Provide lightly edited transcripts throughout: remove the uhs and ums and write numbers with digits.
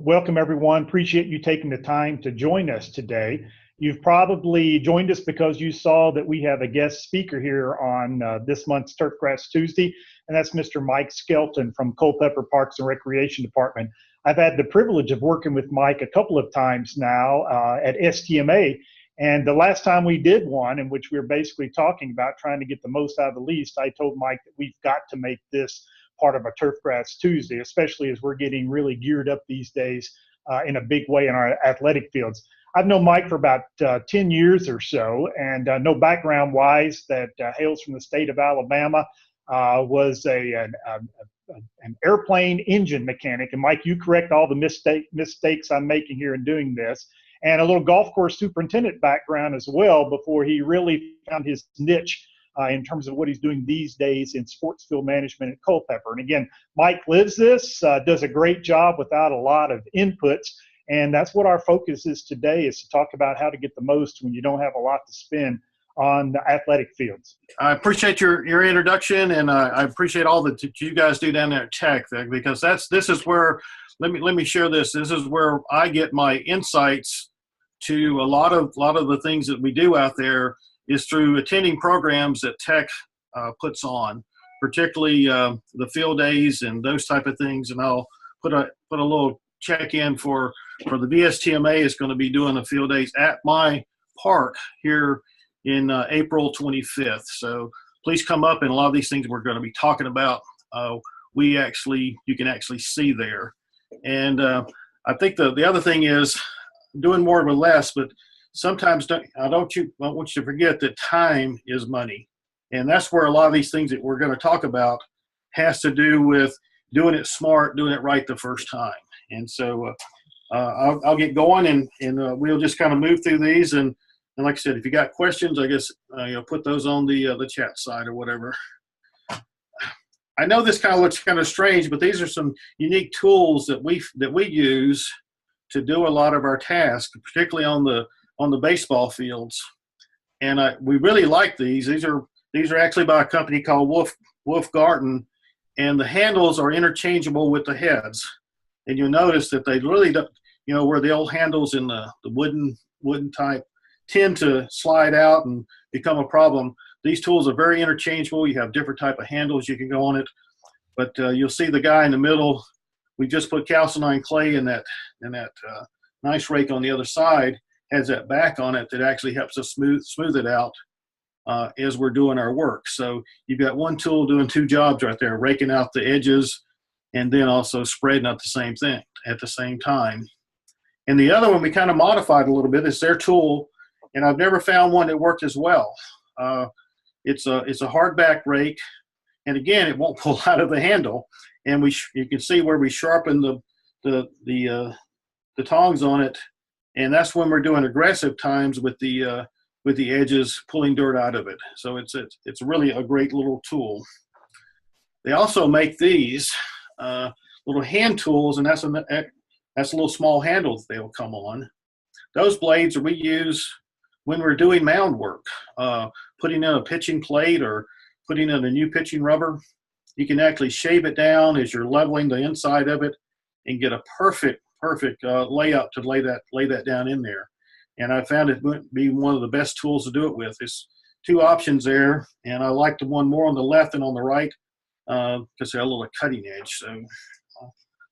Welcome, everyone. Appreciate you taking the time to join us today. You've probably joined us because you saw that we have a guest speaker here on this month's Turfgrasss Tuesday, and that's Mr. Mike Skelton from Culpeper Parks and Recreation Department. I've had the privilege of working with Mike a couple of times now at STMA, and the last time we did one in which we were basically talking about trying to get the most out of the least, I told Mike that we've got to make this part of a Turfgrasss Tuesday, especially as we're getting really geared up these days in a big way in our athletic fields. I've known Mike for about 10 years or so, and know background-wise that hails from the state of Alabama, was an airplane engine mechanic. And Mike, you correct all the mistakes I'm making here in doing this. And a little golf course superintendent background as well before he really found his niche in terms of what he's doing these days in sports field management at Culpeper. And again, Mike lives this, does a great job without a lot of inputs. And that's what our focus is today, is to talk about how to get the most when you don't have a lot to spend on the athletic fields. I appreciate your introduction, and I appreciate all that you guys do down there at Tech, because this is where, let me share this. This is where I get my insights to a lot of the things that we do out there is through attending programs that Tech puts on, particularly the field days and those type of things. And I'll put a little check in for the BSTMA is going to be doing the field days at my park here in April 25th. So please come up, and a lot of these things we're going to be talking about, you can actually see there. And I think the other thing is doing more with less, but sometimes I want you to forget that time is money. And that's where a lot of these things that we're going to talk about has to do with doing it smart, doing it right the first time. And so I'll get going, and we'll just kind of move through these. And like I said, if you got questions, I guess put those on the chat side or whatever. I know this kind of looks kind of strange, but these are some unique tools that we use to do a lot of our tasks, particularly on the baseball fields. And we really like these. These are actually by a company called Wolf Garden, and the handles are interchangeable with the heads. And you'll notice that they really don't, where the old handles in the wooden type tend to slide out and become a problem. These tools are very interchangeable. You have different type of handles you can go on it. But you'll see the guy in the middle. We just put calcined clay in that nice rake on the other side, has that back on it that actually helps us smooth it out as we're doing our work. So you've got one tool doing two jobs right there, raking out the edges and then also spreading out the same thing at the same time. And the other one we kind of modified a little bit. It's their tool, and I've never found one that worked as well. It's a hardback rake, and again, it won't pull out of the handle. And you can see where we sharpen the tongs on it, and that's when we're doing aggressive times with the edges, pulling dirt out of it. So it's really a great little tool. They also make these little hand tools, and that's a little small handle that they'll come on. Those blades we use when we're doing mound work, putting in a pitching plate or putting in a new pitching rubber. You can actually shave it down as you're leveling the inside of it and get a perfect layout to lay that down in there. And I found it would be one of the best tools to do it with. There's two options there, and I like the one more on the left than on the right because they're a little cutting edge. So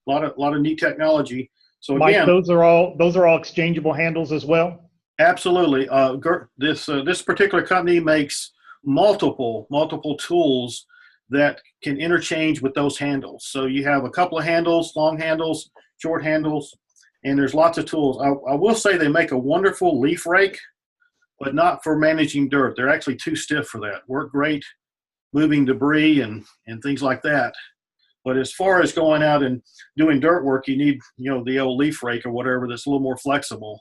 a lot of neat technology. So again, Mike, those are all exchangeable handles as well? Absolutely. This particular company makes multiple tools that can interchange with those handles. So you have a couple of handles, long handles, short handles, and there's lots of tools. I will say they make a wonderful leaf rake, but not for managing dirt. They're actually too stiff for that. Work great moving debris and things like that. But as far as going out and doing dirt work, you need the old leaf rake or whatever that's a little more flexible.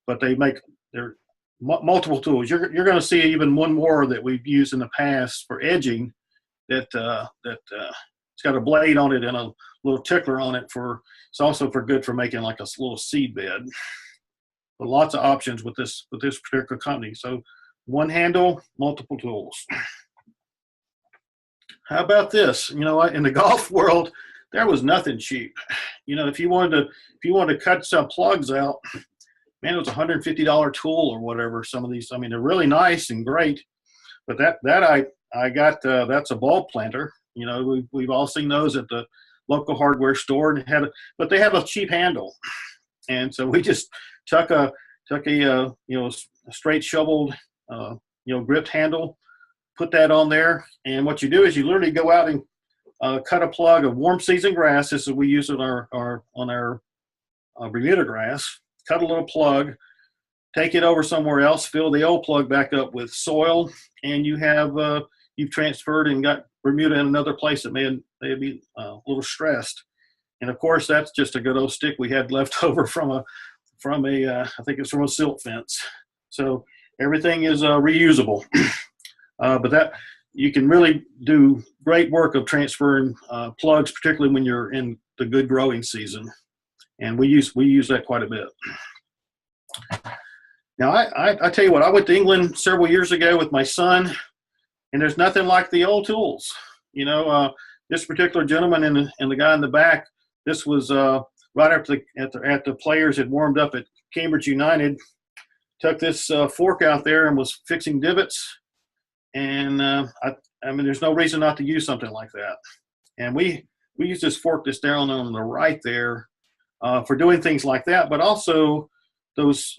But they're multiple tools. You're going to see even one more that we've used in the past for edging that it's got a blade on it and a little tickler on it it's also good for making like a little seed bed. But lots of options with this particular company. So one handle, multiple tools. How about this? In the golf world, there was nothing cheap. if you wanted to cut some plugs out, man, it was a $150 tool or whatever. Some of these, I mean, they're really nice and great, but I got that's a bulb planter. We've all seen those at the local hardware store, and but they have a cheap handle, and so we just took a straight shoveled gripped handle, put that on there, and what you do is you literally go out and cut a plug of warm season grass. This is what we use on our Bermuda grass. Cut a little plug, take it over somewhere else, fill the old plug back up with soil, and you've transferred and got Bermuda in another place that may be a little stressed. And of course, that's just a good old stick we had left over from a I think it's from a silt fence. So everything is reusable. But that you can really do great work of transferring plugs, particularly when you're in the good growing season. And we use that quite a bit. Now, I tell you what, I went to England several years ago with my son, and there's nothing like the old tools. This particular gentleman and the guy in the back, this was right after the players had warmed up at Cambridge United, took this fork out there and was fixing divots. And I mean, there's no reason not to use something like that. And we use this fork that's down on the right there for doing things like that, but also those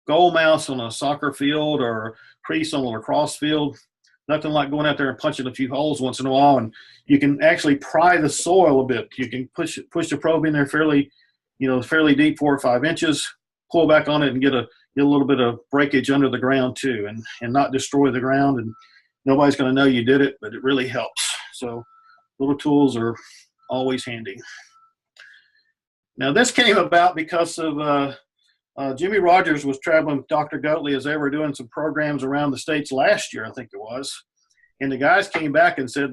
goal mouse on a soccer field or crease on a lacrosse field. Nothing like going out there and punching a few holes once in a while, and you can actually pry the soil a bit. You can push the probe in there fairly deep, 4 or 5 inches, pull back on it, and get a little bit of breakage under the ground too, and not destroy the ground. And nobody's going to know you did it, but it really helps. So little tools are always handy. Now this came about because of Jimmy Rogers was traveling with Dr. Goatley as they were doing some programs around the States last year, I think it was. And the guys came back and said,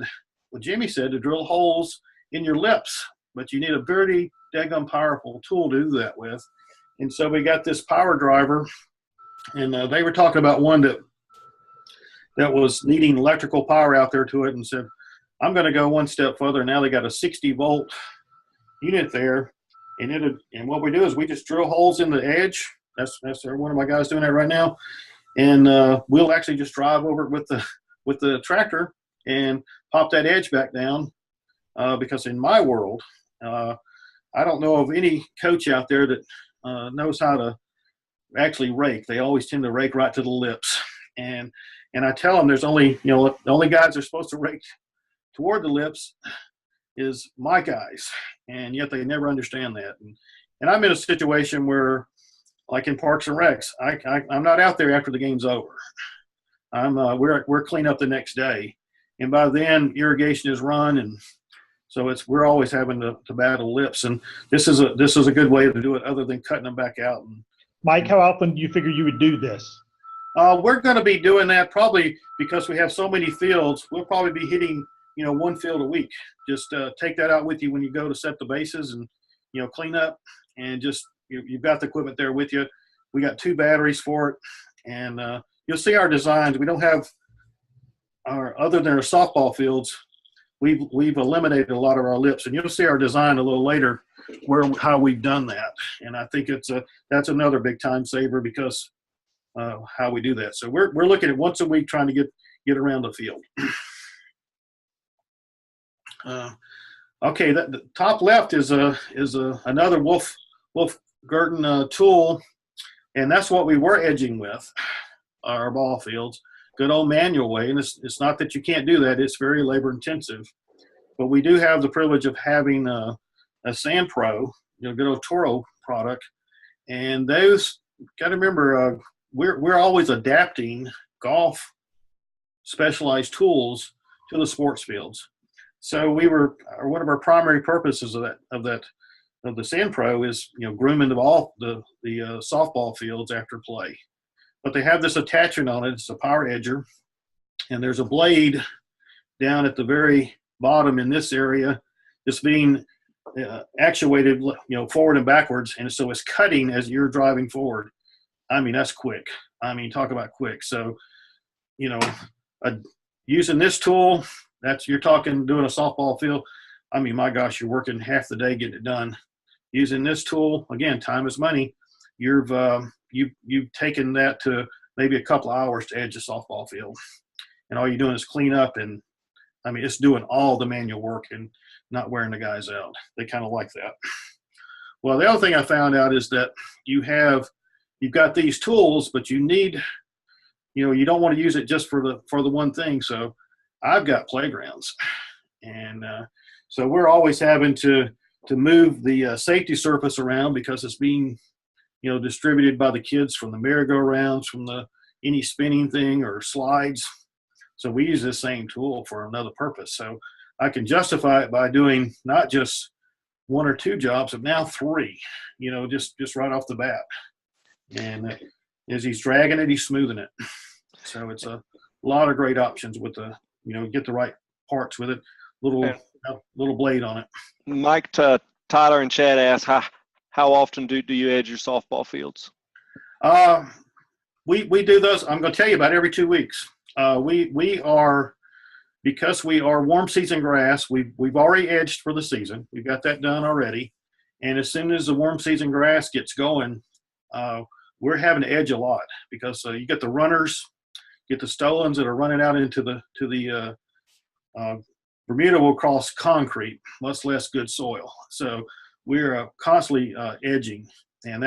well, Jimmy said to drill holes in your lips, but you need a very daggum powerful tool to do that with. And so we got this power driver, and they were talking about one that was needing electrical power out there to it, and said, I'm going to go one step further. Now they got a 60-volt unit there. And what we do is we just drill holes in the edge. That's one of my guys doing that right now. And we'll actually just drive over it with the tractor and pop that edge back down. Because in my world, I don't know of any coach out there that knows how to actually rake. They always tend to rake right to the lips. And I tell them there's only, the only guys that are supposed to rake toward the lips is my guys, and yet they never understand that. And I'm in a situation where, like in Parks and Recs, I'm not out there after the game's over. We're clean up the next day, and by then irrigation is run, and so we're always having to battle lips. And this is a good way to do it, other than cutting them back out. Mike, how often do you figure you would do this? We're going to be doing that probably because we have so many fields. We'll probably be hitting one field a week. Just take that out with you when you go to set the bases and, clean up, and just, you've got the equipment there with you. We got 2 batteries for it, and you'll see our designs. We don't have other than our softball fields, we've eliminated a lot of our lips, and you'll see our design a little later how we've done that. And I think that's another big time saver because how we do that. So we're looking at once a week trying to get around the field. Okay, the top left is another Wolf Girton tool, and that's what we were edging with our ball fields. Good old manual way, and it's not that you can't do that. It's very labor intensive, but we do have the privilege of having a Sand Pro, good old Toro product, and those, got to remember, we're always adapting golf specialized tools to the sports fields. So one of our primary purposes of the Sand Pro is, grooming the softball fields after play. But they have this attachment on it. It's a power edger, and there's a blade down at the very bottom in this area that's being actuated, forward and backwards, and so it's cutting as you're driving forward. I mean, that's quick. I mean, talk about quick. So, using this tool, you're talking doing a softball field. I mean, my gosh, you're working half the day getting it done. Using this tool, again, time is money. You've taken that to maybe a couple of hours to edge a softball field, and all you're doing is clean up, and I mean, it's doing all the manual work and not wearing the guys out. They kind of like that. Well, the other thing I found out is that you've got these tools, but you need, you don't want to use it just for the one thing. So I've got playgrounds, and so we're always having to move the safety surface around because it's being, distributed by the kids from the merry-go-rounds, from any spinning thing or slides. So we use this same tool for another purpose. So I can justify it by doing not just 1 or 2 jobs, but now 3, just right off the bat. And as he's dragging it, he's smoothing it. So it's a lot of great options with get the right parts with it. Little blade on it. Mike, Tyler, and Chad ask, how often do you edge your softball fields? We do those. I'm going to tell you about every 2 weeks. Because we are warm season grass, we've already edged for the season. We've got that done already. And as soon as the warm season grass gets going, we're having to edge a lot because you get the runners, get the stolons that are running out into the Bermuda will cross concrete, much less good soil. So we're constantly edging, and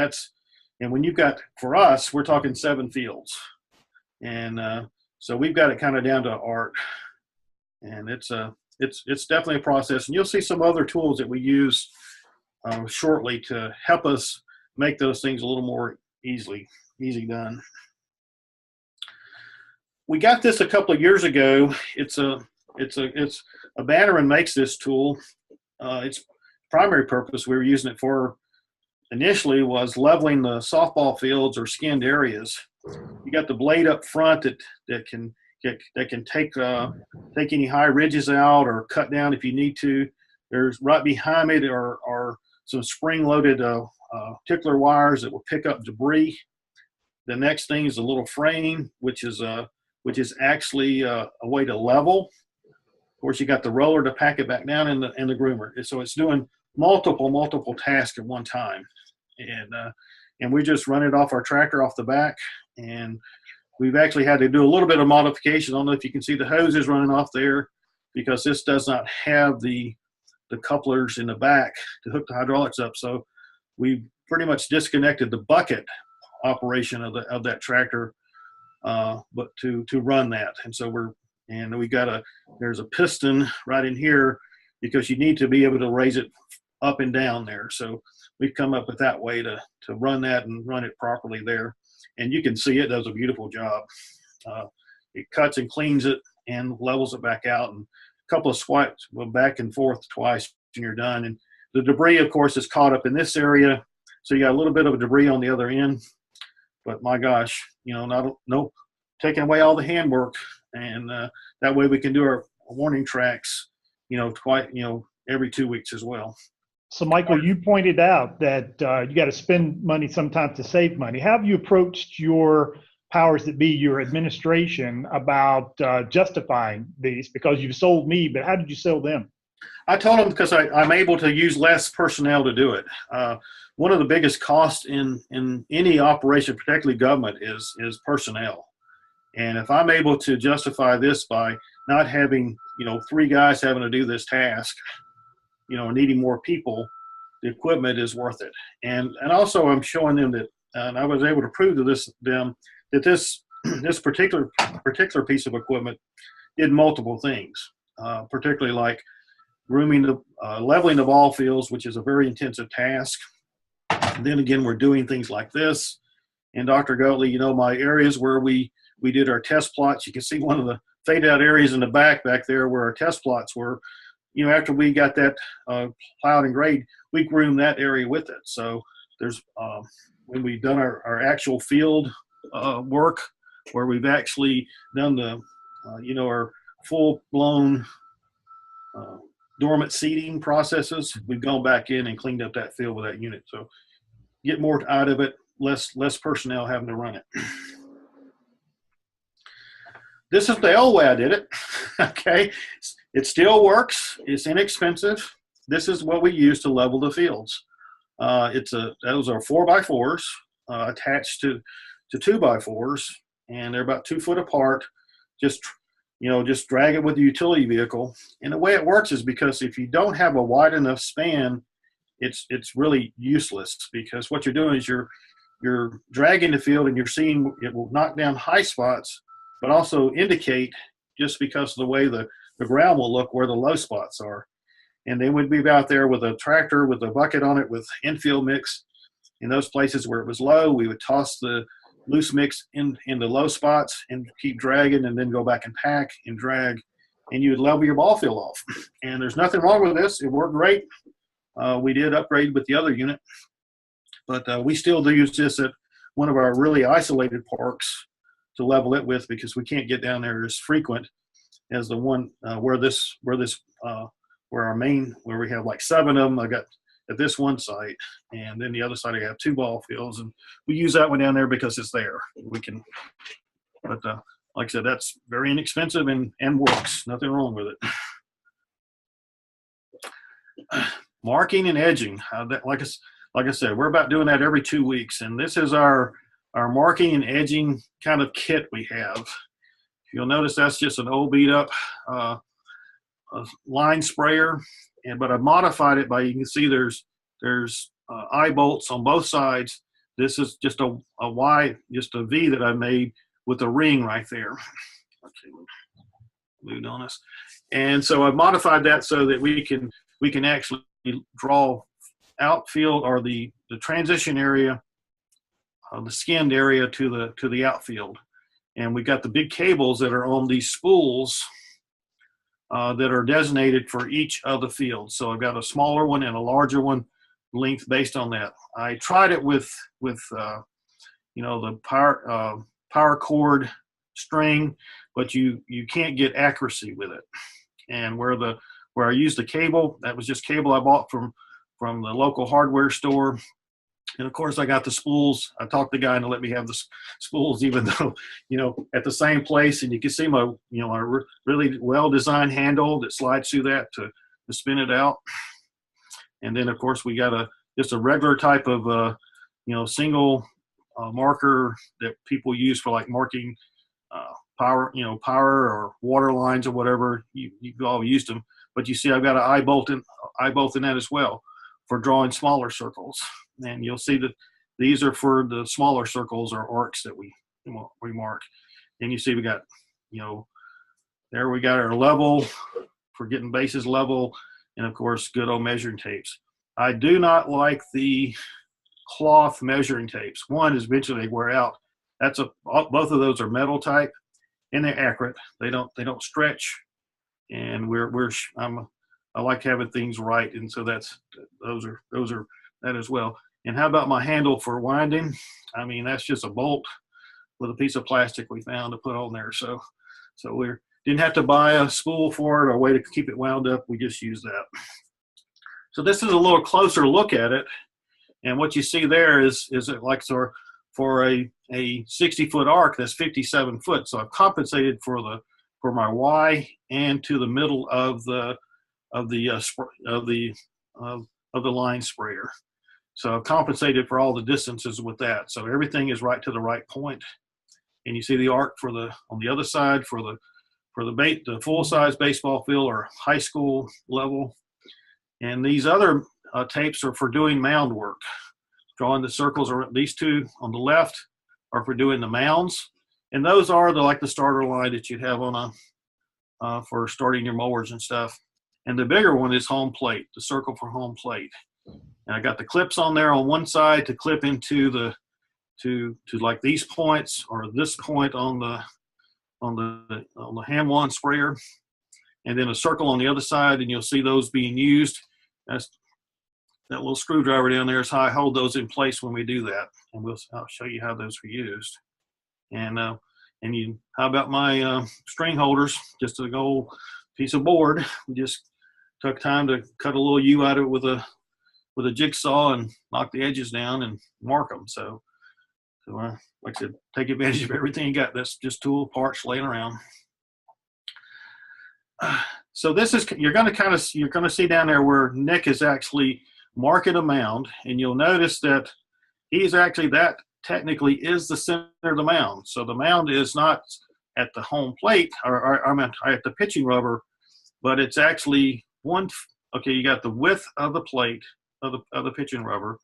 when you've got, for us, we're talking 7 fields, and so we've got it kind of down to art, and it's definitely a process. And you'll see some other tools that we use shortly to help us make those things a little more easy done. We got this a couple of years ago. It's a Bannerman makes this tool. Its primary purpose we were using it for initially was leveling the softball fields or skinned areas. You got the blade up front that can take any high ridges out or cut down if you need to. There's right behind it are some spring-loaded tickler wires that will pick up debris. The next thing is a little frame, which is actually a way to level. Of course, you got the roller to pack it back down in the groomer. So it's doing multiple tasks at one time, and we just run it off our tractor off the back, and we've actually had to do a little bit of modification. I don't know if you can see the hoses running off there because this does not have the couplers in the back to hook the hydraulics up. So we pretty much disconnected the bucket operation of that tractor, but to run that. And so there's a piston right in here because you need to be able to raise it up and down there. So we've come up with that way to run that and run it properly there. And you can see it does a beautiful job. It cuts and cleans it and levels it back out, and a couple of swipes back and forth twice and you're done. And the debris, of course, is caught up in this area. So you got a little bit of debris on the other end, but my gosh, no taking away all the handwork. And that way we can do our warning tracks, every 2 weeks as well. So, Michael, you pointed out that you got to spend money sometimes to save money. How have you approached your powers that be, your administration, about justifying these? Because you've sold me, but how did you sell them? I told them because I'm able to use less personnel to do it. One of the biggest costs in any operation, particularly government, is personnel. And if I'm able to justify this by not having, 3 guys having to do this task, needing more people, the equipment is worth it. And also I'm showing them that, and I was able to prove to them that this particular piece of equipment did multiple things, particularly like grooming leveling the ball fields, which is a very intensive task. And then again, we're doing things like this. And Dr. Goatley, my areas where we did our test plots, you can see one of the fade out areas in the back there where our test plots were. After we got that plowed and grade, we groomed that area with it. So there's when we've done our actual field work, where we've actually done the our full-blown dormant seeding processes, we've gone back in and cleaned up that field with that unit. So get more out of it, less personnel having to run it. This is the old way I did it. Okay, It still works. It's inexpensive. This is what we use to level the fields. Those are 4x4s attached to 2x4s, and they're about 2 foot apart. Just drag it with a utility vehicle. And the way it works is because if you don't have a wide enough span, it's really useless, because what you're doing is you're dragging the field, and you're seeing it will knock down high spots, but also indicate, just because of the way the ground will look, where the low spots are. And then we'd be out there with a tractor with a bucket on it with infield mix. In those places where it was low, we would toss the loose mix in the low spots and keep dragging, and then go back and pack and drag, and you would level your ball field off. And there's nothing wrong with this. It worked great. We did upgrade with the other unit, but we still do use this at one of our really isolated parks to level it with, because we can't get down there as frequent as the one where we have like 7 of them. I got at this one site, and then the other side I have 2 ball fields, and we use that one down there because it's there. We can, but like I said, that's very inexpensive and works. Nothing wrong with it. Marking and edging. Like I said, we're about doing that every 2 weeks, and this is our marking and edging kind of kit we have. You'll notice that's just an old beat up line sprayer, but I modified it by, you can see there's eye bolts on both sides. This is just a V that I made with a ring right there. Okay, moved on us. And so I modified that so that we can actually draw outfield, or the transition area, the skinned area to the outfield. And we got the big cables that are on these spools that are designated for each of the fields. So I've got a smaller one and a larger one, length based on that. I tried it with the power cord string, but you can't get accuracy with it. And where I used the cable, that was just cable I bought from the local hardware store. And of course, I got the spools. I talked the guy to let me have the spools, even though, at the same place. And you can see my really well-designed handle that slides through that to spin it out. And then, of course, we got just a regular type of, single marker that people use for like marking power or water lines or whatever. You've all used them. But you see, I've got an eye bolt in that as well for drawing smaller circles. And you'll see that these are for the smaller circles or arcs that we mark. And you see we got, there we got our level for getting bases level, and of course, good old measuring tapes. I do not like the cloth measuring tapes. One is eventually they wear out. Both of those are metal type, and they're accurate. They don't stretch, and I like having things right, and so those are that as well. And how about my handle for winding? I mean, that's just a bolt with a piece of plastic we found to put on there. So we didn't have to buy a spool for it or a way to keep it wound up. We just use that. So this is a little closer look at it. And what you see there is it like for a 60-foot arc, that's 57 foot. So I've compensated for my Y and to the middle of the line sprayer. So I've compensated for all the distances with that. So everything is right to the right point. And you see the arc on the other side for the full-size baseball field or high school level. And these other tapes are for doing mound work. Drawing the circles, or these two on the left are for doing the mounds. And those are like the starter line that you'd have on for starting your mowers and stuff. And the bigger one is home plate, the circle for home plate. And I got the clips on there on one side to clip into to like these points, or this point on the hand wand sprayer, and then a circle on the other side, and you'll see those being used. That's that little screwdriver down there is how I hold those in place when we do that, and I'll show you how those are used. And how about my string holders? Just a gold piece of board. We just took time to cut a little U out of it with a jigsaw and knock the edges down and mark them. So like I said, take advantage of everything you got. That's just tool parts laying around. So this is, you're going to see down there where Nick is actually marking a mound, and you'll notice that he's actually, that technically is the center of the mound. So the mound is not at the home plate, or I mean at the pitching rubber, but it's actually okay, you got the width of the plate of the pitching rubber,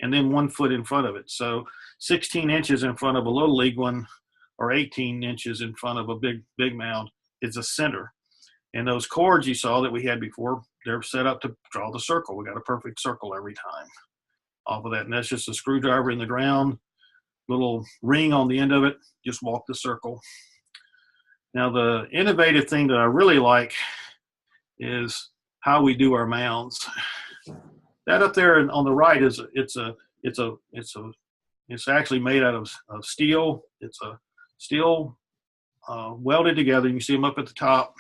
and then 1 foot in front of it. So 16 inches in front of a little league one, or 18 inches in front of a big mound is the center. And those cords you saw that we had before, they're set up to draw the circle. We got a perfect circle every time off of that. And that's just a screwdriver in the ground, little ring on the end of it, just walk the circle. Now the innovative thing that I really like is how we do our mounds. That up there on the right is it's actually made out of steel. It's a steel welded together. You can see them up at the top,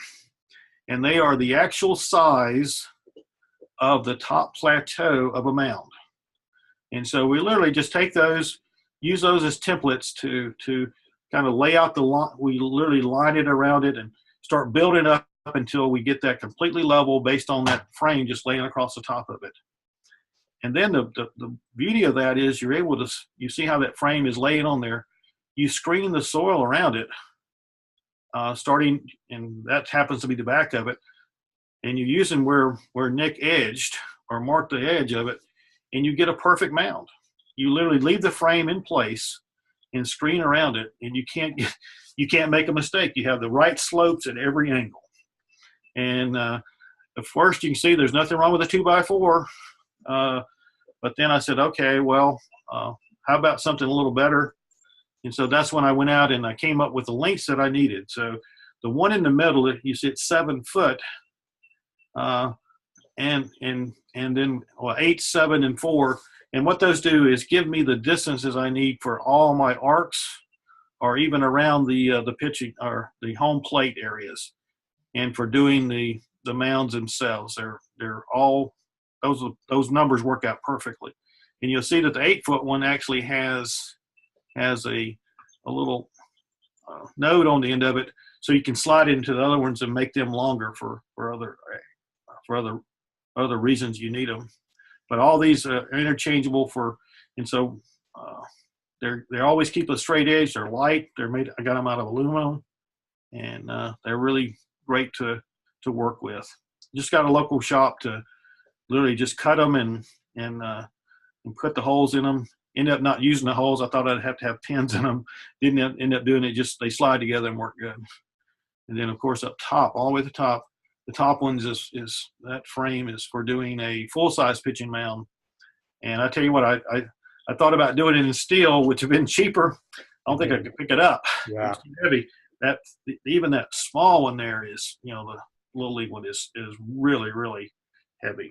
and they are the actual size of the top plateau of a mound. And so we literally just take those, use those as templates to kind of lay out the line. We literally line it around it and start building up until we get that completely level based on that frame just laying across the top of it. And then the beauty of that is you're able to, you see how that frame is laying on there. You screen the soil around it, starting, and that happens to be the back of it. And you're using where Nick edged or marked the edge of it, and you get a perfect mound. You literally leave the frame in place and screen around it, and you can't make a mistake. You have the right slopes at every angle. And at first you can see there's nothing wrong with a 2x4. But then I said, okay, well, how about something a little better? And so that's when I went out and I came up with the lengths that I needed. So the one in the middle, you see it's 7 foot, and then 8, 7, and 4. And what those do is give me the distances I need for all my arcs, or even around the pitching or the home plate areas, and for doing the mounds themselves. They're all, those numbers work out perfectly. And you'll see that the 8 foot one actually has a little node on the end of it, so you can slide it into the other ones and make them longer for other reasons you need them. But all these are interchangeable and so they always keep a straight edge. They're light. They're made. I got them out of aluminum, and they're really great to work with. Just got a local shop to literally just cut them and put the holes in them. Ended up not using the holes. I thought I'd have to have pins in them. Didn't end up doing it. Just they slide together and work good. And then of course up top, all the way to the top ones is that frame is for doing a full-size pitching mound. And I tell you what, I thought about doing it in steel, which would have been cheaper. I don't think I could pick it up. Yeah. It's too heavy. Even that small one there is, the little league one is really, really heavy.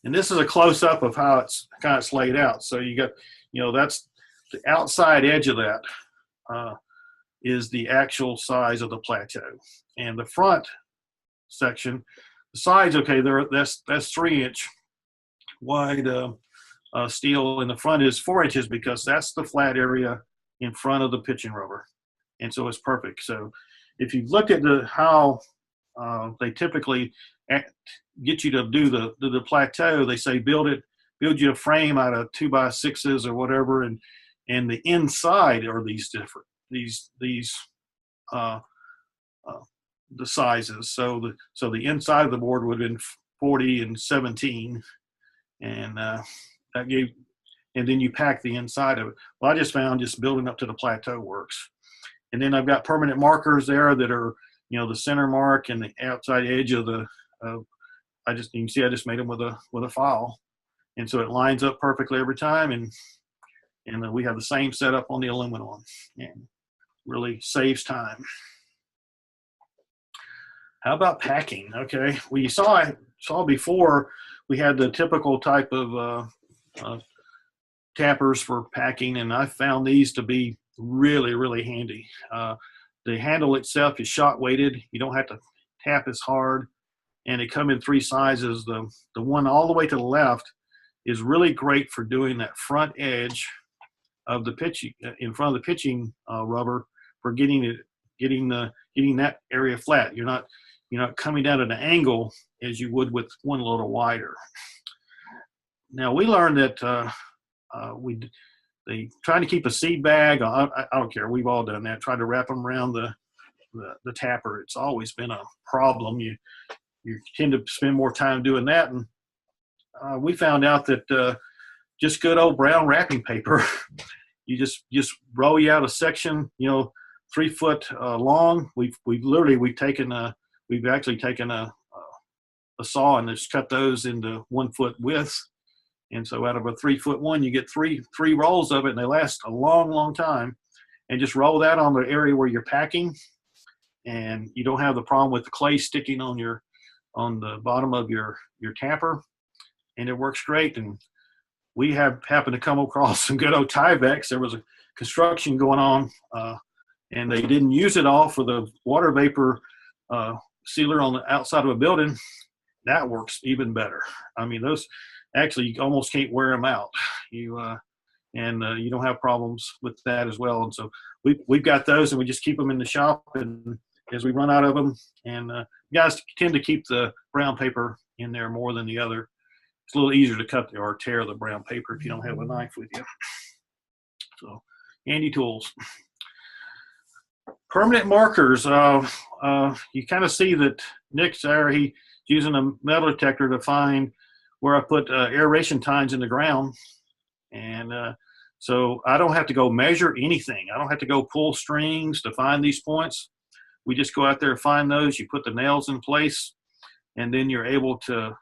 And this is a close-up of how it's laid out. So you got, that's the outside edge of that is the actual size of the plateau. And the front section, the sides, okay, that's 3-inch wide steel, and the front is 4 inches because that's the flat area in front of the pitching rubber. And so it's perfect. So if you look at how they typically get you to do the plateau, they say build you a frame out of 2x6s or whatever, and the inside are these different the sizes. So the inside of the board would have been 40 and 17, and that gave, and then you pack the inside of it. Well, I just found just building up to the plateau works. And then I've got permanent markers there that are, the center mark and the outside edge of the, you can see I just made them with a file. And so it lines up perfectly every time. And we have the same setup on the aluminum one, and really saves time. How about packing? Okay. Well, you saw before we had the typical type of tappers for packing, and I found these to be really, really handy. The handle itself is shot weighted. You don't have to tap as hard, and they come in 3 sizes. The one all the way to the left is really great for doing that front edge of the pitching, in front of the pitching rubber, for getting that area flat. you're not coming down at an angle as you would with one a little wider. Now we learned that they trying to keep a seed bag. I don't care. We've all done that. Try to wrap them around the tapper. It's always been a problem. You tend to spend more time doing that, and we found out that just good old brown wrapping paper. You just roll you out a section, 3 foot long. We've actually taken a saw and just cut those into 1 foot width. And so out of a 3 foot one, you get three rolls of it, and they last a long, long time. And just roll that on the area where you're packing, and you don't have the problem with the clay sticking on the bottom of your tapper, and it works great. And we happened to come across some good old Tyveks. There was a construction going on, and they didn't use it all for the water vapor sealer on the outside of a building. That works even better. I mean, those actually you almost can't wear them out. You don't have problems with that as well. And so we've got those, and we just keep them in the shop, and as we run out of them, and guys tend to keep the brown paper in there more than the other. It's a little easier to cut or tear the brown paper if you don't have a knife with you. So, handy tools. Permanent markers. You kind of see that Nick's there. He's using a metal detector to find where I put aeration tines in the ground. And so I don't have to go measure anything. I don't have to go pull strings to find these points. We just go out there and find those. You put the nails in place, and then you're able to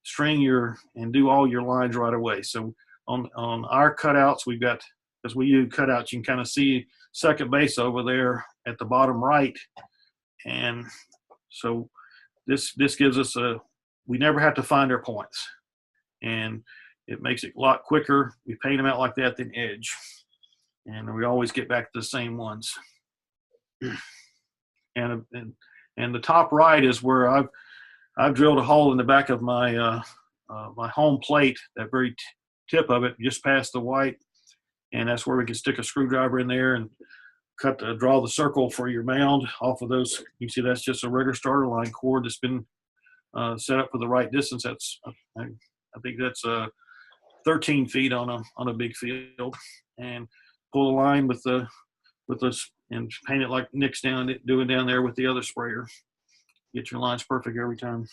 string and do all your lines right away. So on our cutouts, we've got, as we use cutouts, you can kind of see second base over there at the bottom right. And so this gives us we never have to find our points, and it makes it a lot quicker. We paint them out like that than edge, and we always get back to the same ones. And the top right is where I've drilled a hole in the back of my my home plate, that very tip of it, just past the white, and that's where we can stick a screwdriver in there and draw the circle for your mound off of those. You see that's just a regular starter line cord that's been set up for the right distance. That's I think that's 13 feet on a big field, and pull a line with this and paint it like Nick's doing down there with the other sprayer. Get your lines perfect every time.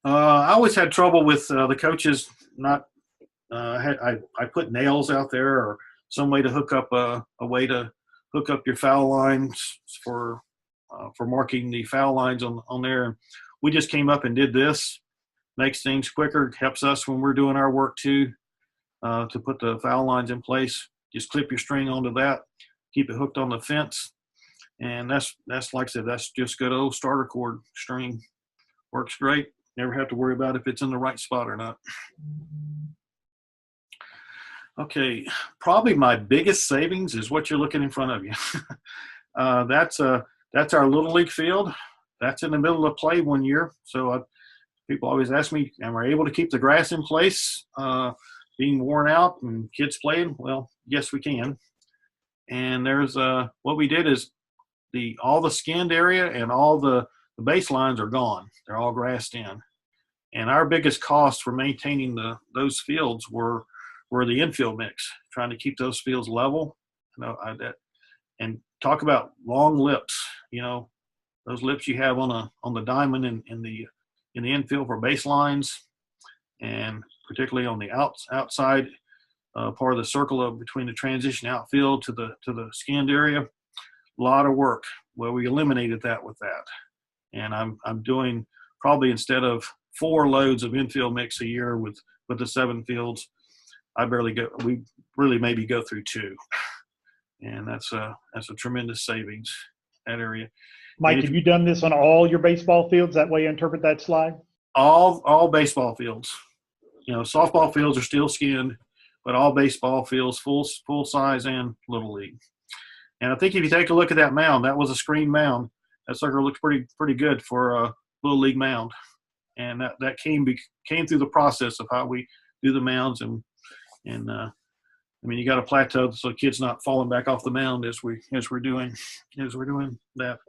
I always had trouble with the coaches not. I put nails out there or some way to hook up a way to hook up your foul lines for marking the foul lines on there. We just came up and did this. Makes things quicker. Helps us when we're doing our work too, to put the foul lines in place. Just clip your string onto that. Keep it hooked on the fence. And that's like I said, that's just good old starter cord string. Works great. Never have to worry about if it's in the right spot or not. Okay, probably my biggest savings is what you're looking in front of you. That's our Little League field. That's in the middle of play one year. So people always ask me, am I able to keep the grass in place, being worn out and kids playing? Well, yes, we can. And there's what we did is all the skinned area and all the baselines are gone. They're all grassed in. And our biggest cost for maintaining those fields were the infield mix, trying to keep those fields level. And talk about long lips. Those lips you have on the diamond in the infield for baselines, and particularly on the outside part of the circle between the transition outfield to the skinned area. A lot of work. Well, we eliminated that with that, and I'm doing probably, instead of 4 loads of infield mix a year with the 7 fields, we really maybe go through 2, and that's a tremendous savings, that area. Mike, have you done this on all your baseball fields? That way you interpret that slide? All baseball fields. Softball fields are still skinned, but all baseball fields, full size and Little League. And I think if you take a look at that mound, that was a screen mound. That sucker looks pretty good for a Little League mound. And that came through the process of how we do the mounds, and you got a plateau so kids not falling back off the mound as we're doing that.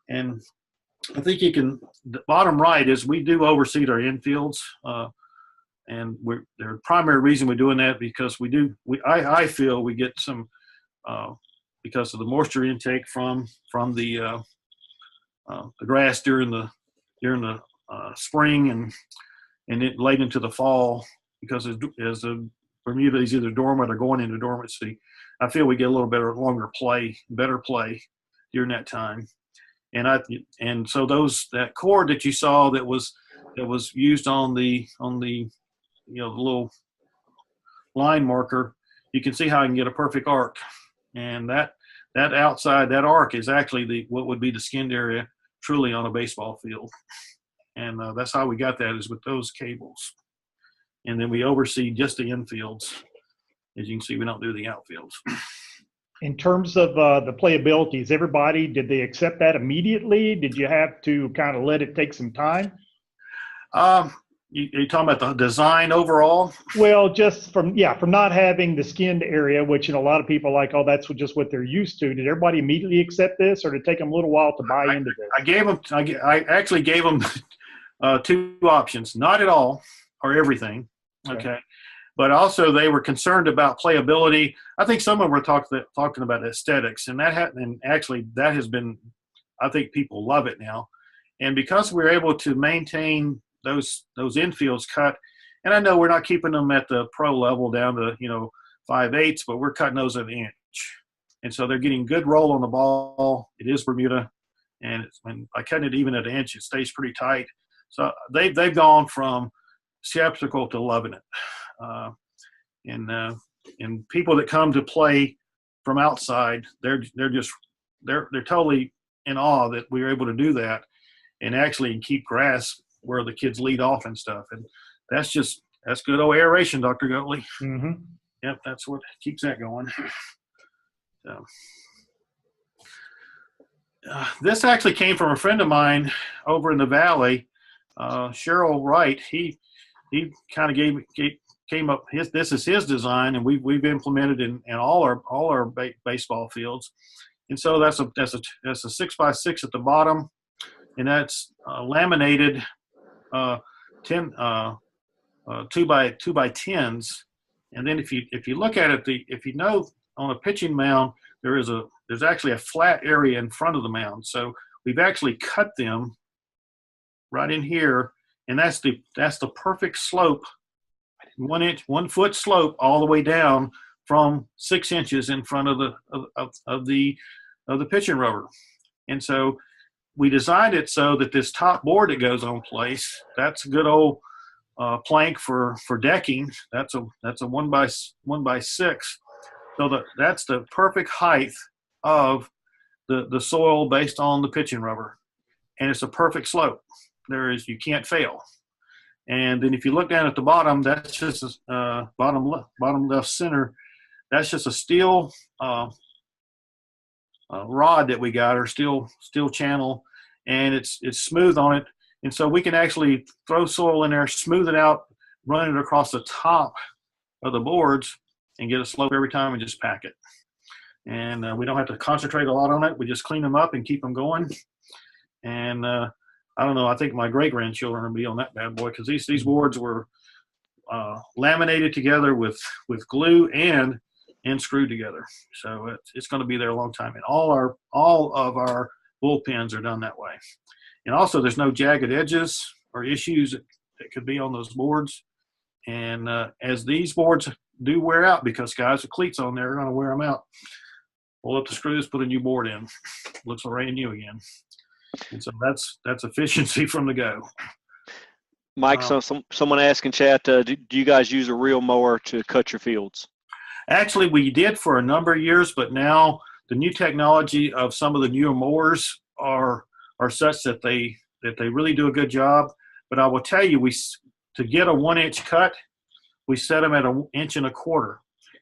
And I think you can, the bottom right is we do overseed our infields. And the primary reason we're doing that because I feel we get some, because of the moisture intake from the grass during the spring and it late into the fall, because as the Bermuda is either dormant or going into dormancy, I feel we get a little better play during that time. And so that cord that you saw that was used on the the little line marker, you can see how I can get a perfect arc. And that outside, that arc is actually what would be the skinned area truly on a baseball field. And that's how we got that, is with those cables. And then we oversee just the infields. As you can see, we don't do the outfields. In terms of the playability, did they accept that immediately? Did you have to kind of let it take some time? You're talking about the design overall? Well, just from not having the skinned area, which a lot of people are like, oh, that's just what they're used to. Did everybody immediately accept this, or did it take them a little while to buy into this? I actually gave them two options: not at all or everything. Okay. But also they were concerned about playability. I think some of them were talking about aesthetics, and that has been, I think people love it now. And because we're able to maintain those infields cut, and I know we're not keeping them at the pro level down to 5/8, but we're cutting those at an inch, and so they're getting good roll on the ball. It is Bermuda, and by cutting it even at an inch, it stays pretty tight. So they've gone from skeptical to loving it. And people that come to play from outside, they're totally in awe that we were able to do that, and actually keep grass where the kids lead off and stuff. And that's good old aeration, Dr. Goatley. Mm-hmm. Yep, that's what keeps that going. So this actually came from a friend of mine over in the valley, Cheryl Wright. He kind of came up. This is his design, and we've implemented in all our baseball fields. And so that's a 6x6 at the bottom, and that's laminated 2x10s. And then if you look at it, on a pitching mound there's actually a flat area in front of the mound. So we've actually cut them right in here, and that's the perfect slope. 1 foot slope all the way down from 6 inches in front of the pitching rubber. And so we designed it so that this top board that goes on place, that's a good old plank for decking. That's a 1x6. So that's the perfect height of the soil based on the pitching rubber, and it's a perfect slope. You can't fail. And then if you look down at the bottom, that's just bottom left center. That's just a steel rod that we got, or steel channel, and it's smooth on it. And so we can actually throw soil in there, smooth it out, run it across the top of the boards, and get a slope every time, and just pack it. And we don't have to concentrate a lot on it. We just clean them up and keep them going. And I don't know, I think my great-grandchildren will be on that bad boy, because these boards were laminated together with glue and screwed together. So it's going to be there a long time. And all of our bullpens are done that way. And also there's no jagged edges or issues that could be on those boards. And as these boards do wear out, because guys with cleats on there are going to wear them out, pull up the screws, put a new board in. Looks brand new again. And so that's efficiency from the go. Mike, someone asked in chat, do you guys use a real mower to cut your fields? Actually, we did for a number of years, but now the new technology of some of the newer mowers are such that they really do a good job. But I will tell you, to get a 1-inch cut, we set them at 1.25 inches,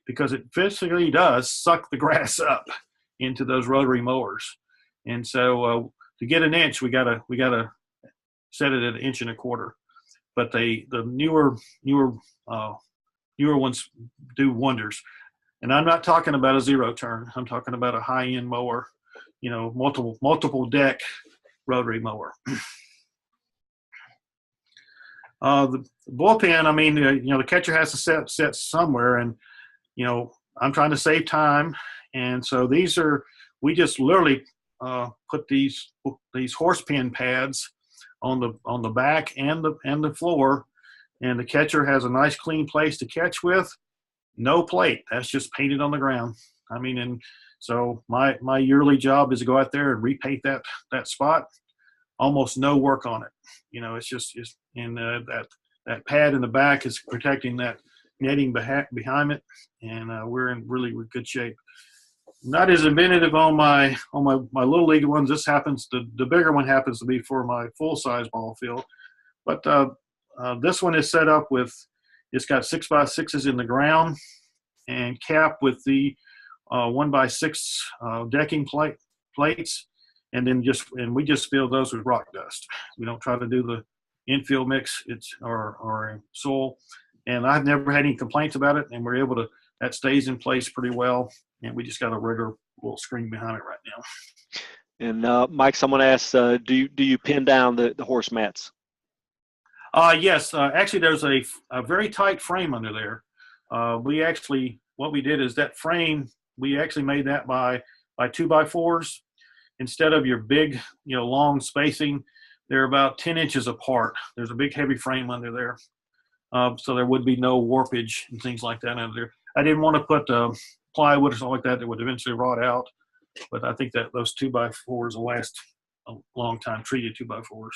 because it physically does suck the grass up into those rotary mowers. And so to get 1 inch, we gotta set it at 1.25 inches. But the newer ones do wonders. And I'm not talking about a 0 turn. I'm talking about a high-end mower, multiple deck rotary mower. The bullpen, I mean, the catcher has to set somewhere, and I'm trying to save time, and so we just literally put these horse pin pads on the back and the floor, and the catcher has a nice clean place to catch with. No plate. That's just painted on the ground. I mean, and so my yearly job is to go out there and repaint that spot. Almost no work on it. It's just and that pad in the back is protecting that netting behind it, and we're in really good shape. Not as inventive on my little league ones. This happens the bigger one happens to be for my full size ball field, but this one is set up with, it's got 6x6s in the ground and capped with the 1x6 decking plates, and then we just fill those with rock dust. We don't try to do the infield mix, or soil, and I've never had any complaints about it, and we're able to, that stays in place pretty well, and we just got a regular little screen behind it right now. And Mike, someone asked, do you pin down the horse mats? Yes, actually there's a very tight frame under there. What we did is that frame, we actually made that by 2x4s. Instead of your big, long spacing, they're about 10 inches apart. There's a big heavy frame under there. So there would be no warpage and things like that under there. I didn't want to put plywood or something like that would eventually rot out, but I think that those 2x4s will last a long time, treated 2x4s.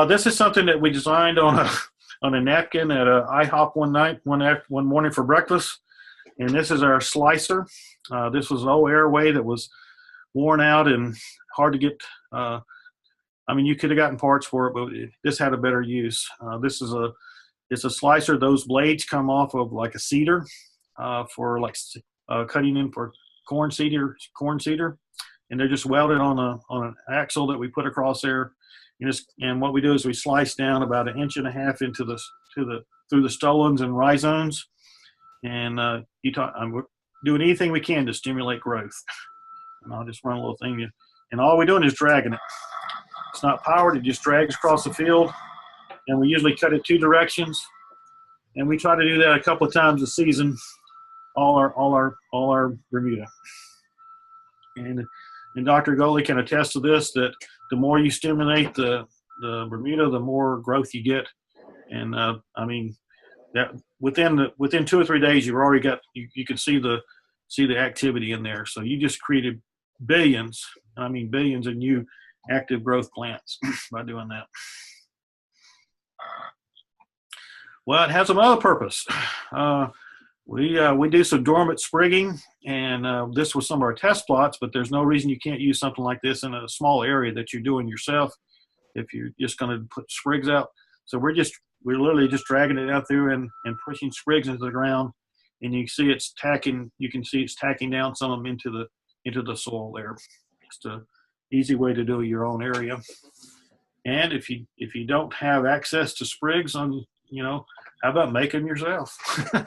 This is something that we designed on a napkin at IHOP one morning for breakfast, and this is our slicer. This was an old airway that was worn out and hard to get. I mean, you could have gotten parts for it, but this had a better use. It's a slicer. Those blades come off of like a seeder for like cutting in for corn seeder, and they're just welded on an axle that we put across there. And what we do is we slice down about 1.5 inches into through the stolons and rhizomes, and we're doing anything we can to stimulate growth. And I'll just run a little thing, and all we're doing is dragging it. It's not powered; it just drags across the field, and we usually cut it 2 directions, and we try to do that a couple of times a season. All our Bermuda, and Dr. Goley can attest to this, that the more you stimulate the Bermuda, the more growth you get. And I mean, that within 2 or 3 days, you've already got, you can see the activity in there. So you just created billions, I mean billions of new active growth plants by doing that. Well, it has another purpose. We do some dormant sprigging, and this was some of our test plots, but there's no reason you can't use something like this in a small area that you're doing yourself if you're just going to put sprigs out. So we're literally just dragging it out through and pushing sprigs into the ground, and you can see it's tacking down some of them into the soil there. It's an easy way to do your own area. And if you don't have access to sprigs how about make them yourself?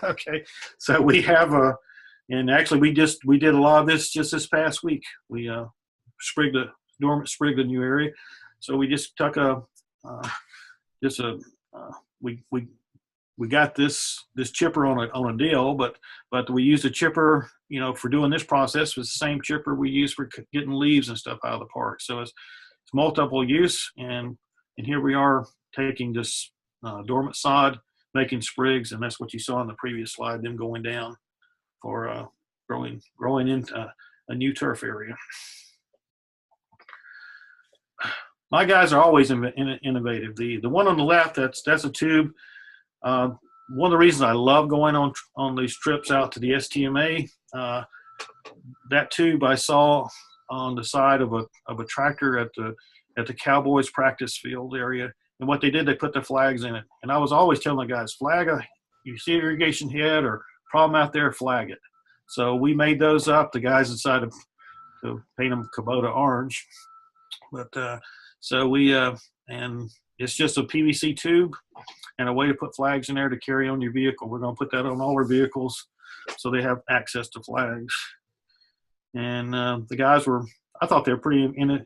Okay, so we have and actually we did a lot of this just this past week. We dormant sprigged a new area, so we just took we got this chipper on a deal, but we used a chipper for doing this process. It was the same chipper we use for getting leaves and stuff out of the park. So it's multiple use, and here we are taking this dormant sod, making sprigs, and that's what you saw in the previous slide, them going down for growing into a new turf area. My guys are always innovative. The one on the left, that's a tube. One of the reasons I love going on these trips out to the STMA, that tube I saw on the side of a tractor at the Cowboys practice field area. And what they did, they put the flags in it. And I was always telling the guys, you see irrigation head or problem out there, flag it. So we made those up. The guys decided to paint them Kubota orange. But so and it's just a PVC tube and a way to put flags in there to carry on your vehicle. We're going to put that on all our vehicles so they have access to flags. And the guys I thought they were pretty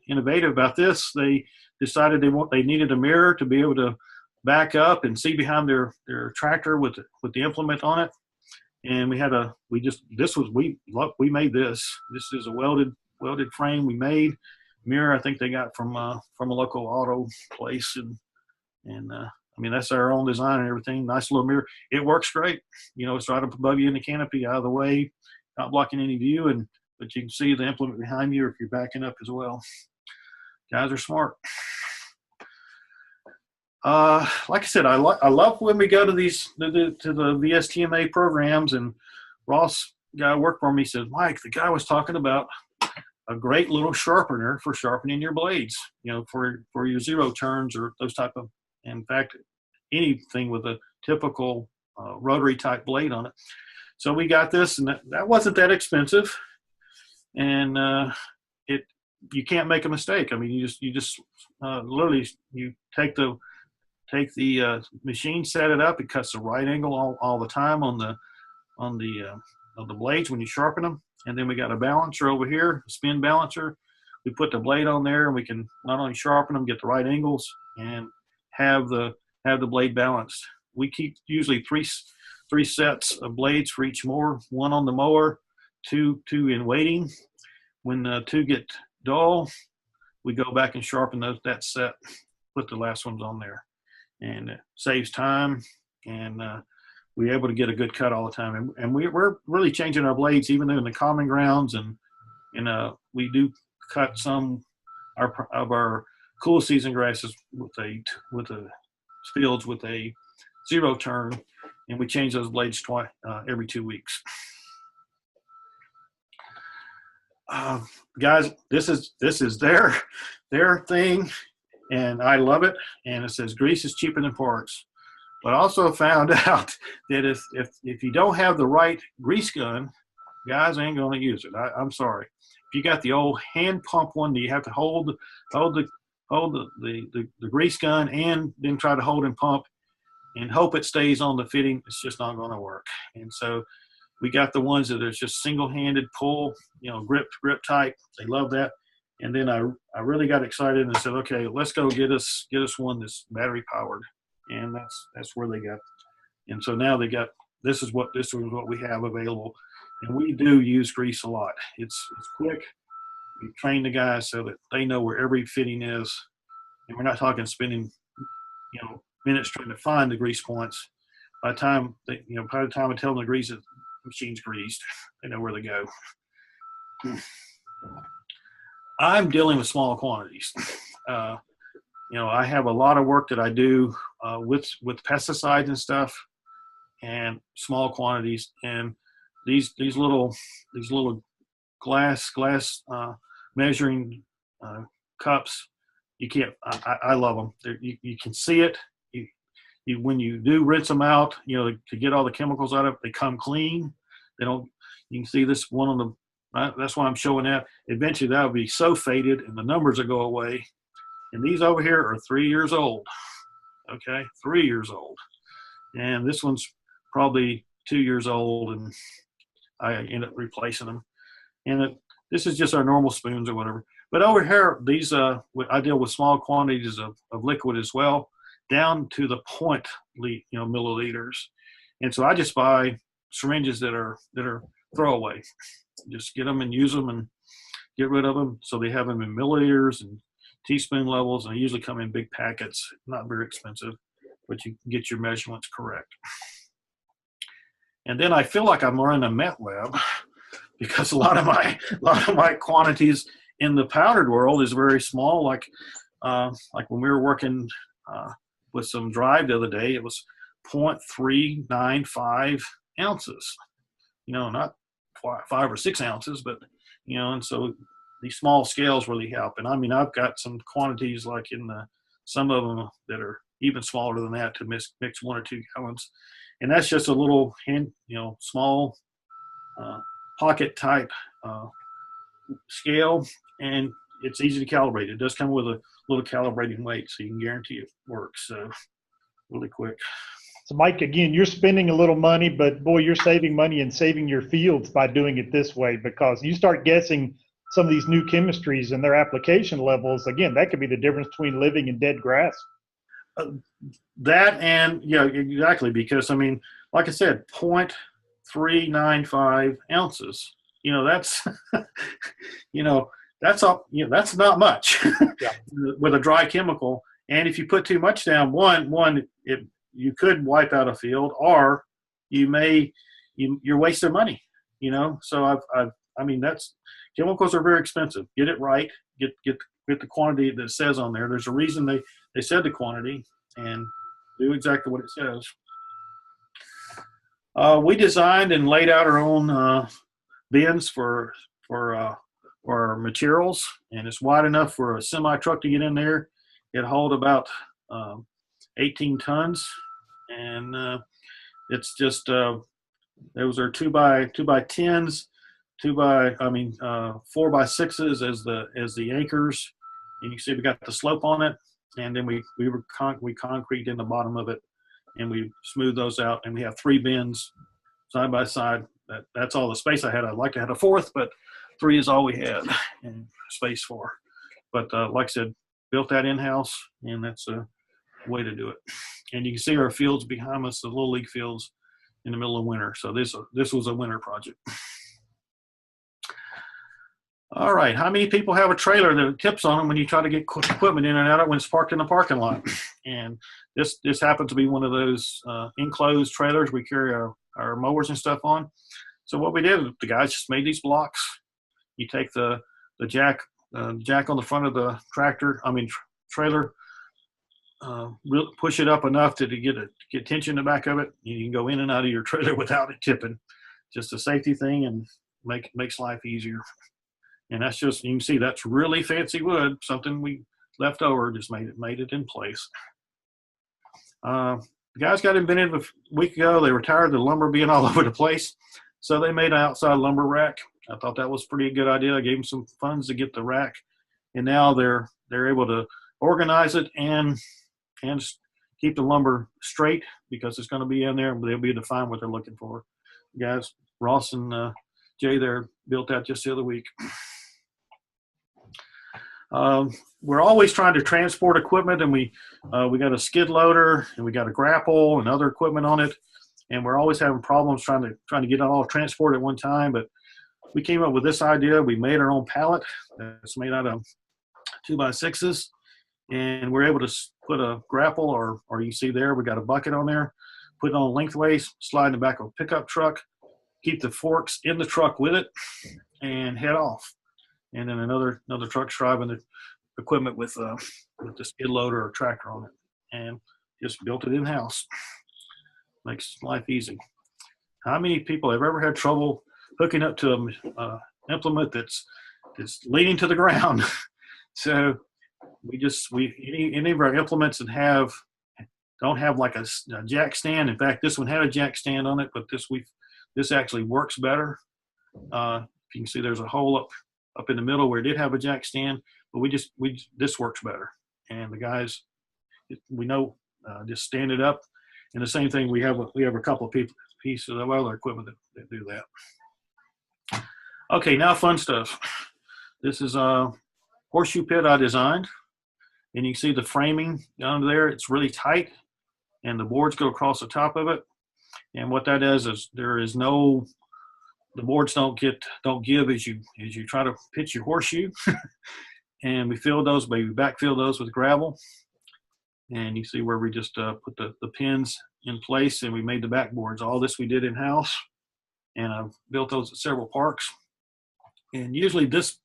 innovative about this. They decided they needed a mirror to be able to back up and see behind their tractor with the implement on it. And we made this. This is a welded frame we made. Mirror, I think they got from a local auto place, and I mean, that's our own design and everything. Nice little mirror. It works great. You know, it's right up above you in the canopy, out of the way, not blocking any view, but you can see the implement behind you if you're backing up as well. Guys are smart. Like I said, I love when we go to the VSTMA programs, and Ross, guy who worked for me, said, Mike, the guy was talking about a great little sharpener for sharpening your blades, you know, for your zero turns or those type of, in fact, anything with a typical rotary type blade on it. So we got this, and that wasn't that expensive, and you can't make a mistake. I mean, you just literally you take the machine, set it up. It cuts the right angle all the time on the blades when you sharpen them. And then we got a balancer over here, a spin balancer. We put the blade on there, and we can not only sharpen them, get the right angles, and have the blade balanced. We keep usually three sets of blades for each mower. One on the mower, two in waiting. When the two get dull, we go back and sharpen that set. Put the last ones on there, and it saves time, and we're able to get a good cut all the time. And we're really changing our blades, even though in the common grounds, and we do cut some of our cool season grasses with the fields with a zero turn, and we change those blades twice every 2 weeks. Guys, this is their thing, and I love it. And it says grease is cheaper than parts. But I also found out that if you don't have the right grease gun, guys ain't going to use it. I'm sorry. If you got the old hand pump one, you have to hold the grease gun and then try to hold and pump and hope it stays on the fitting. It's just not going to work. And so we got the ones that are just single-handed pull, you know, grip type. They love that. And then I really got excited and said, okay, let's go get us one that's battery powered. And that's where they got. And so now this is what we have available. And we do use grease a lot. It's quick. We train the guys so that they know where every fitting is. And we're not talking spending, you know, minutes trying to find the grease points. By the time I tell them the grease, the machine's greased. They know where to go. I'm dealing with small quantities. You know, I have a lot of work that I do with pesticides and stuff, and small quantities. And these little glass measuring cups, you can't. I love them. You can see it. When you do rinse them out, you know, to get all the chemicals out of it, they come clean. They don't. You can see this one on the. That's why I'm showing that. Eventually, that will be so faded, and the numbers will go away. And these over here are 3 years old. Okay, 3 years old. And this one's probably 2 years old, and I end up replacing them. And this is just our normal spoons or whatever. But over here, these I deal with small quantities of liquid as well, down to the point, milliliters. And so I just buy syringes that are throwaway. Just get them and use them and get rid of them. So they have them in milliliters and teaspoon levels, and they usually come in big packets. Not very expensive, but you can get your measurements correct. And then I feel like I'm running a met lab, because a lot of my quantities in the powdered world is very small. Like when we were working with some drive the other day, it was 0.395 ounces. You know, not 5 or 6 ounces, but you know, and so these small scales really help. And I mean, I've got some quantities like some of them that are even smaller than that to mix 1 or 2 gallons. And that's just a little small pocket type scale, and it's easy to calibrate. It does come with a little calibrating weight, so you can guarantee it works. So really quick. So Mike, again, you're spending a little money, but boy, you're saving money and saving your fields by doing it this way, because you start guessing some of these new chemistries and their application levels, again, that could be the difference between living and dead grass. That and yeah, exactly, because I mean, like I said, 0.395 ounces. You know, that's you know, that's all. You know, that's not much Yeah. with a dry chemical. And if you put too much down, you could wipe out a field, or you're wasting money. You know, so I mean, chemicals are very expensive. Get it right. Get the quantity that it says on there. There's a reason they said the quantity, and do exactly what it says. We designed and laid out our own bins for materials, and it's wide enough for a semi truck to get in there. It hold about 18 tons, and it's just those are 2x10s, 4x6s as the anchors, and you see we got the slope on it, and then we concrete in the bottom of it, and we smooth those out, and we have 3 bins side by side. That's all the space I had. I'd like to have a 4th, but 3 is all we had and space for. But like I said, built that in-house, and that's a way to do it. And you can see our fields behind us, the Little League fields in the middle of winter. So this was a winter project. All right, how many people have a trailer that tips on them when you try to get equipment in and out of it when it's parked in the parking lot? And this happens to be one of those enclosed trailers we carry our mowers and stuff on. So what we did, the guys just made these blocks. You take the jack on the front of the trailer, push it up enough to get tension in the back of it. You can go in and out of your trailer without it tipping. Just a safety thing, and makes life easier. And that's just, you can see that's really fancy wood, something we left over, just made it in place. The guys got invented a week ago. They were tired of the lumber being all over the place, so they made an outside lumber rack. I thought that was a pretty good idea. I gave them some funds to get the rack, and now they're able to organize it and keep the lumber straight, because it's going to be in there, and they'll be able to find what they're looking for. Guys, Ross and Jay there built that just the other week. We're always trying to transport equipment, and we got a skid loader, and we got a grapple and other equipment on it, and we're always having problems trying to get it all transported at one time. But we came up with this idea. We made our own pallet that's made out of 2x6s, and we're able to put a grapple, or you see there, we got a bucket on there, put it on lengthways, slide in the back of a pickup truck, keep the forks in the truck with it, and head off. And then another truck's driving the equipment with the skid loader or tractor on it, and just built it in-house. Makes life easy. How many people have ever had trouble hooking up to an implement that's leaning to the ground? So any of our implements that don't have like a jack stand. In fact, this one had a jack stand on it, but this actually works better. You can see there's a hole up in the middle where it did have a jack stand, but this works better. And the guys, we know, just stand it up. And the same thing, we have a couple of pieces of other equipment that do that. Okay, now fun stuff. This is a Horseshoe Pit I designed, and you can see the framing down there. It's really tight, and the boards go across the top of it. And what that does is the boards don't give as you try to pitch your horseshoe. And we backfill those with gravel. And you see where we just put the pins in place, and we made the backboards. All this we did in-house, and I've built those at several parks. And usually this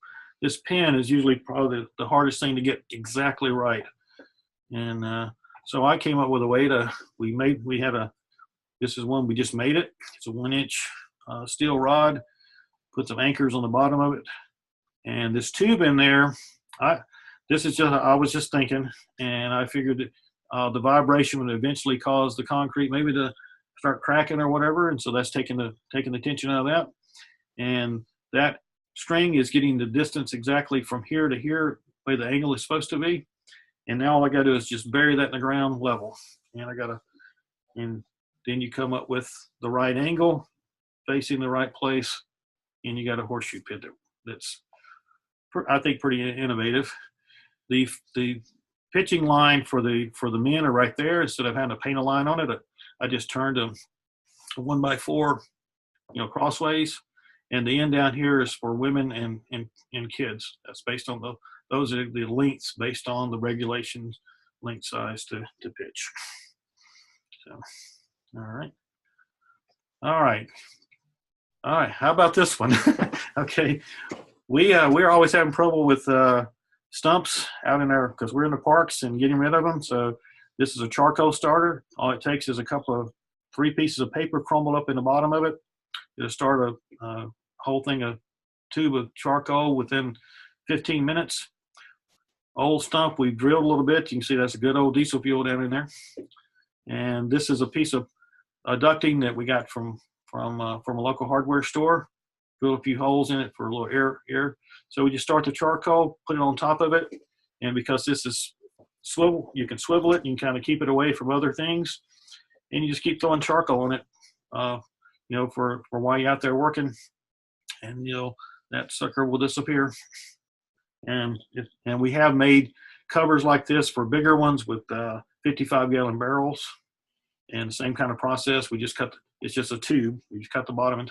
pin is usually probably the hardest thing to get exactly right. And so I came up with a way this is one, we just made it. It's a 1-inch steel rod, put some anchors on the bottom of it, and this tube in there. I was just thinking, and I figured that the vibration would eventually cause the concrete maybe to start cracking or whatever, and so that's taking the tension out of that. And that string is getting the distance exactly from here to here, the way the angle is supposed to be. And now all I got to do is just bury that in the ground level, and then you come up with the right angle, facing the right place, and you got a horseshoe pit that's I think pretty innovative. The pitching line for the men are right there. Instead of having to paint a line on it, I just turned a 1x4, crossways, and the end down here is for women and kids. That's based on those are the lengths based on the regulations length size to pitch. So, all right. How about this one? Okay, we're always having trouble with stumps out in there because we're in the parks and getting rid of them. So this is a charcoal starter. All it takes is three pieces of paper crumbled up in the bottom of it. It'll start a whole thing, a tube of charcoal within 15 minutes. Old stump, we've drilled a little bit. You can see that's a good old diesel fuel down in there. And this is a piece of ducting that we got from a local hardware store. Drilled a few holes in it for a little air. So we just start the charcoal, put it on top of it, and because this is swivel, you can swivel it. You can kind of keep it away from other things, and you just keep throwing charcoal on it, for while you're out there working, and that sucker will disappear. And we have made covers like this for bigger ones with 55-gallon barrels, and the same kind of process. We just it's just a tube. We just cut the bottom and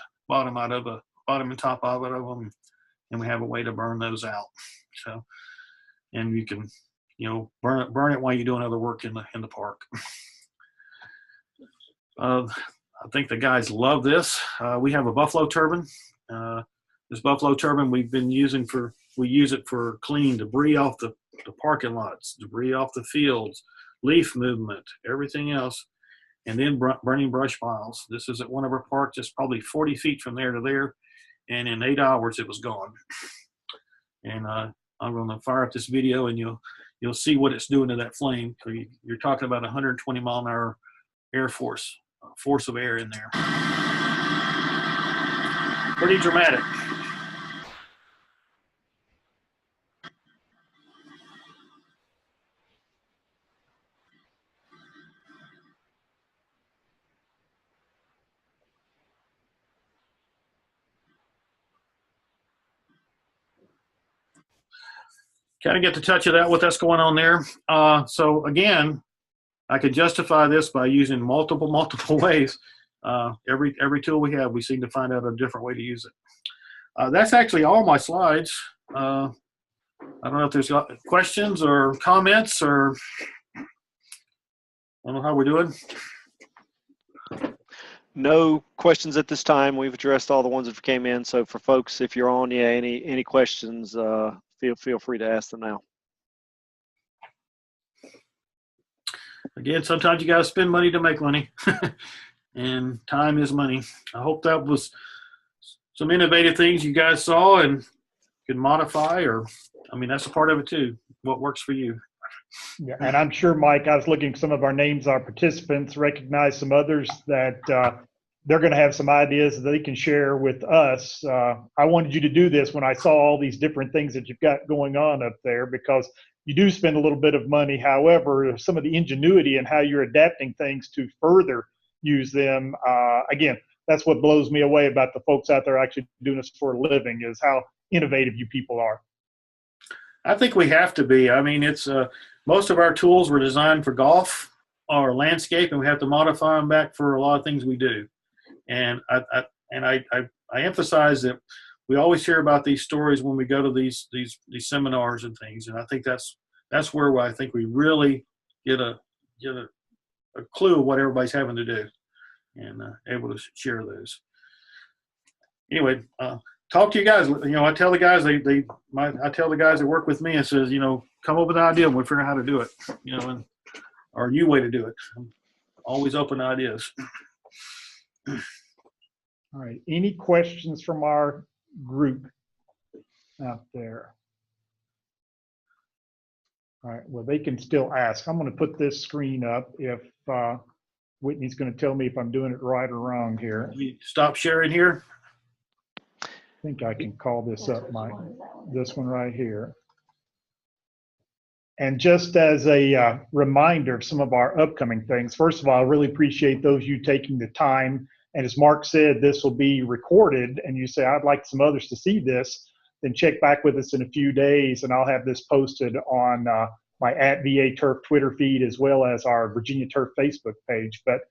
top of them, and we have a way to burn those out. So, and you can, burn it while you're doing other work in the park. I think the guys love this. We have a Buffalo turbine. This Buffalo turbine we use it for cleaning debris off the parking lots, debris off the fields, leaf movement, everything else, and then burning brush piles. This is at one of our parks, just probably 40 feet from there to there, and in 8 hours it was gone. And I'm going to fire up this video, and you'll see what it's doing to that flame. So you're talking about 120 mile an hour air force of air in there. Pretty dramatic. Kind of get the touch of that, what that's going on there. So again, I could justify this by using multiple ways. Every tool we have, we seem to find out a different way to use it. That's actually all my slides. I don't know if there's questions or comments, or I don't know how we're doing. No questions at this time. We've addressed all the ones that came in. So for folks, if you're on, any questions, feel free to ask them now. Again, sometimes you got to spend money to make money, and time is money. I hope that was some innovative things you guys saw and could modify, that's a part of it too. What works for you. Yeah, and I'm sure, Mike, I was looking at some of our names, our participants, recognize some others that they're going to have some ideas that they can share with us. I wanted you to do this when I saw all these different things that you've got going on up there, because you do spend a little bit of money. However, some of the ingenuity and how you're adapting things to further use them, again, that's what blows me away about the folks out there actually doing this for a living, is how innovative you people are. I think we have to be. It's most of our tools were designed for golf or landscape, and we have to modify them back for a lot of things we do. And I emphasize that we always hear about these stories when we go to these seminars and things, and I think that's where I think we really get a clue of what everybody's having to do, and able to share those. Anyway, talk to you guys. I tell the guys I tell the guys that work with me, it says, come up with an idea and we'll figure out how to do it, or a new way to do it. I'm always open to ideas. All right. Any questions from our group out there? All right. Well, they can still ask. I'm going to put this screen up if Whitney's going to tell me if I'm doing it right or wrong here. Stop sharing here. I think I can call this up, Mike. This one right here. And just as a reminder of some of our upcoming things, first of all, I really appreciate those you taking the time. And as Mark said, this will be recorded, and you say, I'd like some others to see this. then check back with us in a few days, and I'll have this posted on my @VA Turf Twitter feed as well as our Virginia Turf Facebook page. But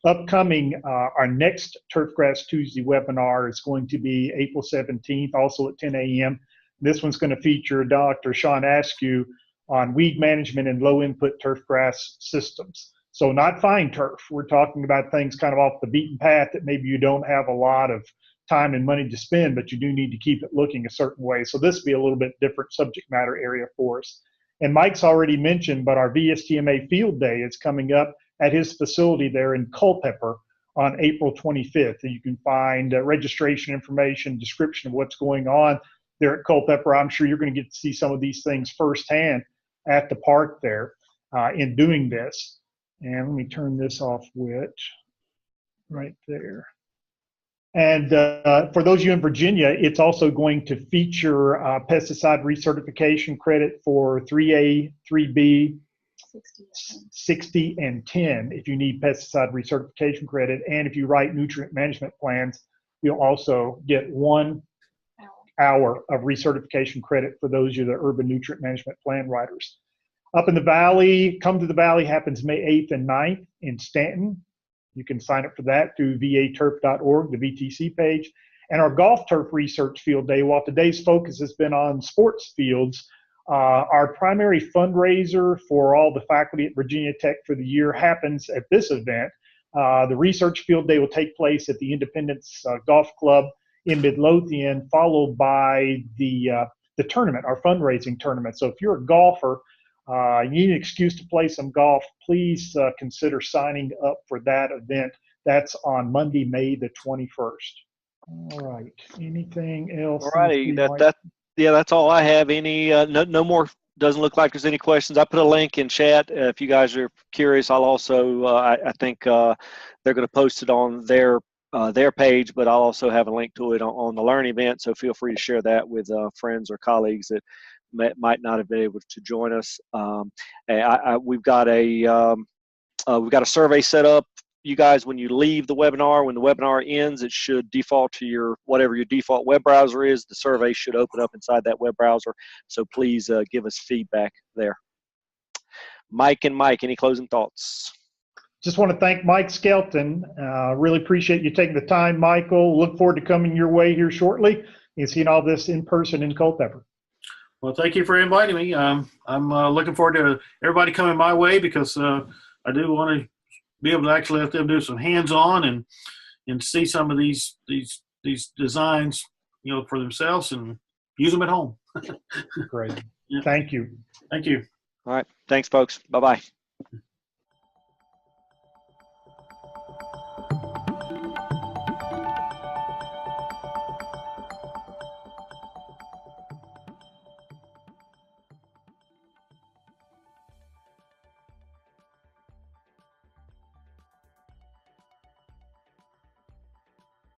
upcoming, our next Turfgrasss Tuesday webinar is going to be April 17th, also at 10 a.m. This one's going to feature Dr. Sean Askew on weed management and low input turfgrass systems. So not fine turf. We're talking about things kind of off the beaten path that maybe you don't have a lot of time and money to spend, but you do need to keep it looking a certain way. So this will be a little bit different subject matter area for us. And Mike's already mentioned, but our VSTMA field day is coming up at his facility there in Culpeper on April 25th. And you can find registration information, description of what's going on there at Culpeper. I'm sure you're going to get to see some of these things firsthand at the park there in doing this. And let me turn this off with right there. And for those of you in Virginia, it's also going to feature pesticide recertification credit for 3A, 3B, 60, and 10 if you need pesticide recertification credit. And if you write nutrient management plans, you'll also get 1 hour of recertification credit for those of you, the urban nutrient management plan writers. Up in the Valley, Come to the Valley happens May 8th and 9th in Stanton. You can sign up for that through vaturf.org, the VTC page. And our golf turf research field day, while today's focus has been on sports fields, our primary fundraiser for all the faculty at Virginia Tech for the year happens at this event. The research field day will take place at the Independence Golf Club in Midlothian, followed by the tournament, our fundraising tournament. So if you're a golfer, you need an excuse to play some golf, please consider signing up for that event. That's on Monday, May the 21st. All right. Anything else? All righty. That's all I have. Any no more. Doesn't look like there's any questions. I put a link in chat. If you guys are curious, I'll also I think they're going to post it on their page, but I'll also have a link to it on the Learn event. So feel free to share that with friends or colleagues that might not have been able to join us. We've got a survey set up. You guys, when you leave the webinar, when the webinar ends, it should default to whatever your default web browser is. The survey should open up inside that web browser. So please give us feedback there. Mike, any closing thoughts? Just want to thank Mike Skelton. Really appreciate you taking the time, Michael. Look forward to coming your way here shortly and seeing all this in person in Culpeper. Well, thank you for inviting me. I'm looking forward to everybody coming my way because I do want to be able to actually let them do some hands-on and see some of these designs, for themselves and use them at home. Great. Yeah. Thank you. Thank you. All right. Thanks, folks. Bye-bye.